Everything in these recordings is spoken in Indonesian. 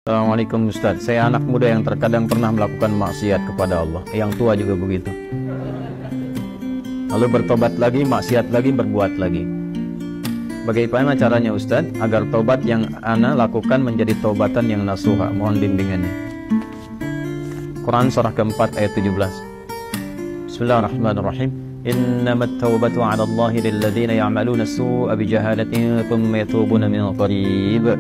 Assalamualaikum Ustaz, saya anak muda yang terkadang pernah melakukan maksiat kepada Allah. Yang tua juga begitu. Lalu bertobat lagi, maksiat lagi, berbuat lagi. Bagaimana caranya Ustaz agar tobat yang ana lakukan menjadi tobatan yang nasuha? Mohon bimbingannya. Quran surah keempat ayat 17. Bismillahirrahmanirrahim. Innamat taubatu 'ala Allahi lilladzina ya'maluna as-su'a bijahalatin thumma yatubuna min qarib.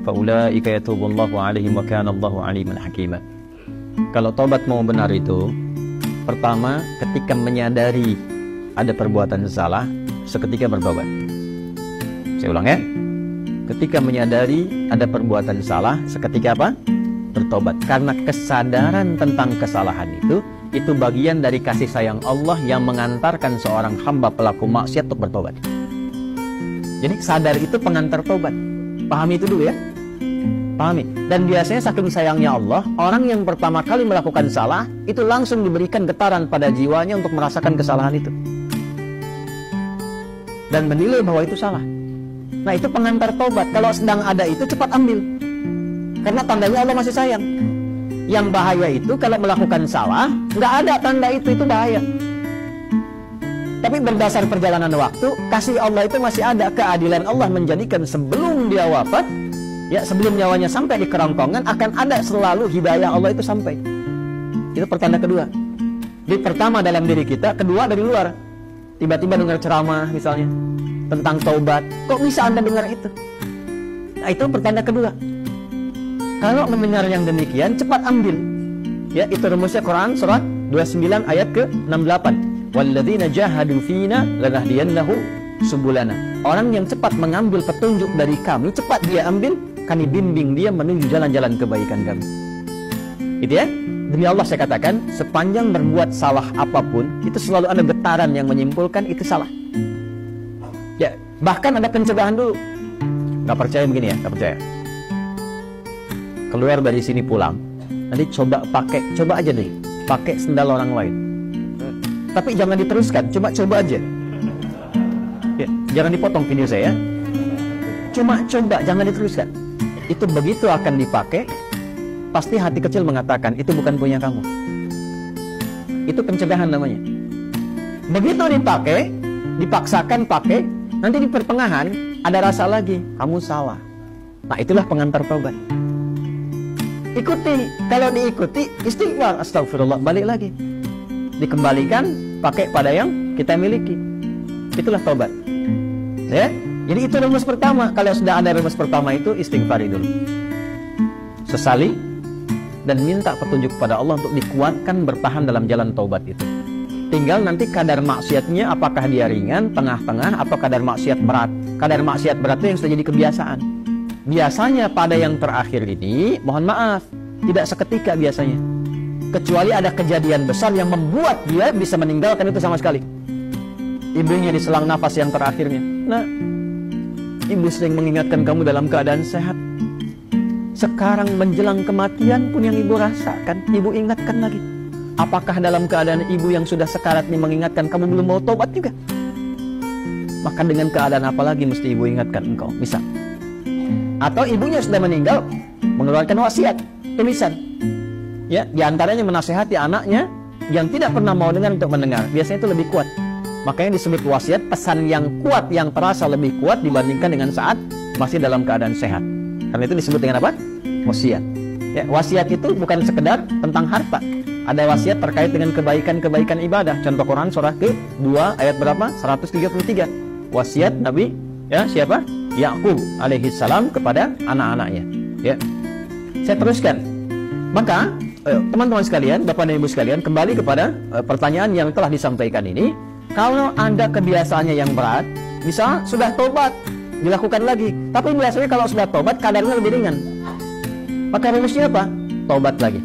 Faulaika yatubullahu 'alaihim wa kana Allahu 'aliman hakima. Kalau tobat mau benar itu, pertama ketika menyadari ada perbuatan salah, seketika bertobat. Saya ulang ya. Ketika menyadari ada perbuatan salah, seketika apa? Bertobat. Karena kesadaran tentang kesalahan itu bagian dari kasih sayang Allah yang mengantarkan seorang hamba pelaku maksiat untuk bertobat. Jadi sadar itu pengantar tobat. Pahami itu dulu ya. Pahami. Dan biasanya saking sayangnya Allah, orang yang pertama kali melakukan salah itu langsung diberikan getaran pada jiwanya untuk merasakan kesalahan itu dan menilai bahwa itu salah. Nah, itu pengantar tobat. Kalau sedang ada itu cepat ambil, karena tandanya Allah masih sayang. Yang bahaya itu kalau melakukan salah nggak ada tanda itu bahaya. Tapi berdasar perjalanan waktu, kasih Allah itu masih ada. Keadilan Allah menjadikan sebelum dia wafat, ya sebelum nyawanya sampai di kerongkongan, akan ada selalu hidayah Allah itu sampai. Itu pertanda kedua. Di pertama dalam diri kita, kedua dari luar. Tiba-tiba dengar ceramah misalnya tentang taubat, kok bisa Anda dengar itu? Nah, itu pertanda kedua. Kalau mendengar yang demikian, cepat ambil. Ya, itu rumusnya Quran surat 29 ayat ke-68. Walladzina jahadu fina lanahdiyannahum subulana. Orang yang cepat mengambil petunjuk dari kami, cepat dia ambil, kami bimbing dia menuju jalan-jalan kebaikan kami. Itu ya. Demi Allah saya katakan, sepanjang berbuat salah apapun, itu selalu ada getaran yang menyimpulkan itu salah. Ya, bahkan ada pencegahan dulu. Gak percaya begini ya, gak percaya. Keluar dari sini pulang, nanti coba aja deh, pakai sendal orang lain. Tapi jangan diteruskan, coba aja. Ya, jangan dipotong video saya. Coba, jangan diteruskan. Itu begitu akan dipakai, pasti hati kecil mengatakan itu bukan punya kamu. Itu pencegahan namanya. Begitu dipakai, dipaksakan pakai, nanti di pertengahan ada rasa lagi, kamu salah. Nah, itulah pengantar taubat. Ikuti, kalau diikuti istighfar, astagfirullah, balik lagi, dikembalikan pakai pada yang kita miliki. Itulah taubat. Ya, jadi itu rumus pertama. Kalau sudah ada rumus pertama itu, istighfari dulu, sesali, dan minta petunjuk pada Allah untuk dikuatkan bertahan dalam jalan taubat itu. Tinggal nanti kadar maksiatnya, apakah dia ringan, tengah-tengah, atau kadar maksiat berat. Kadar maksiat berat itu yang sudah jadi kebiasaan. Biasanya pada yang terakhir ini, mohon maaf, tidak seketika biasanya. Kecuali ada kejadian besar yang membuat dia bisa meninggalkan itu sama sekali. Ibunya diselang nafas yang terakhirnya. Nah, ibu sering mengingatkan kamu dalam keadaan sehat. Sekarang menjelang kematian pun yang ibu rasakan, ibu ingatkan lagi. Apakah dalam keadaan ibu yang sudah sekarat ini mengingatkan kamu belum mau tobat juga? Maka dengan keadaan apa lagi mesti ibu ingatkan engkau? Bisa. Atau ibunya sudah meninggal, mengeluarkan wasiat, tulisan. Ya, diantaranya menasihati anaknya yang tidak pernah mau dengar untuk mendengar. Biasanya itu lebih kuat. Makanya disebut wasiat, pesan yang kuat, yang terasa lebih kuat dibandingkan dengan saat masih dalam keadaan sehat. Karena itu disebut dengan apa? Wasiat. Ya, wasiat itu bukan sekedar tentang harta. Ada wasiat terkait dengan kebaikan-kebaikan ibadah. Contoh Quran surah ke-2 ayat berapa? 133. Wasiat Nabi, ya siapa? Yaqub alaihissalam kepada anak-anaknya. Ya. Saya teruskan. Maka, teman-teman sekalian, Bapak dan Ibu sekalian, kembali kepada pertanyaan yang telah disampaikan ini. Kalau Anda kebiasaannya yang berat, misal sudah tobat, dilakukan lagi. Tapi biasanya kalau sudah tobat, kadarnya lebih ringan. Maka rumusnya apa? Tobat lagi.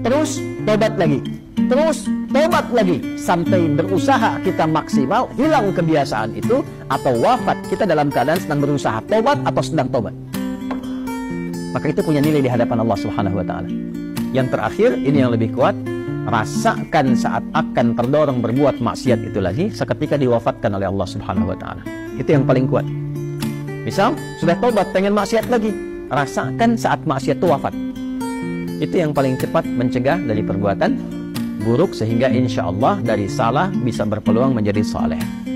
Terus tobat lagi. Terus tobat lagi. Sampai berusaha kita maksimal, hilang kebiasaan itu, atau wafat kita dalam keadaan sedang berusaha tobat atau sedang tobat. Maka itu punya nilai di hadapan Allah Subhanahu wa Ta'ala. Yang terakhir, ini yang lebih kuat. Rasakan saat akan terdorong berbuat maksiat itu lagi, seketika diwafatkan oleh Allah Subhanahu wa Ta'ala. Itu yang paling kuat. Misal, sudah tobat, pengen maksiat lagi. rasakan saat maksiat itu wafat. Itu yang paling cepat mencegah dari perbuatan buruk, sehingga insya Allah dari salah bisa berpeluang menjadi saleh.